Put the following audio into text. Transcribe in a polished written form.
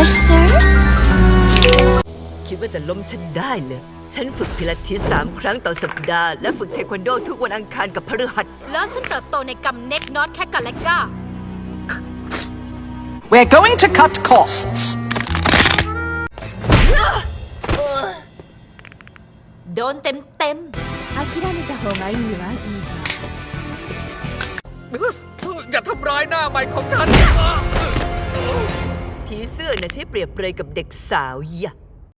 Usher คิดว่าจะล้มฉันได้เหรอฉันฝึกพิลาทิส3 ครั้งต่อสัปดาห์และฝึกเทควันโดทุกวันอังคารกับพฤหัสแล้วฉันเติบโตในกัมเน็กนอตแคกกาเลก้า We're going to cut costs. โดนเต็ม諦めた方がいいわギーอย่าทำร้ายหน้าใหม่ของฉัน ผีเสื้อน่ะใช้เปรียบเปรยกับเด็กสาวยะ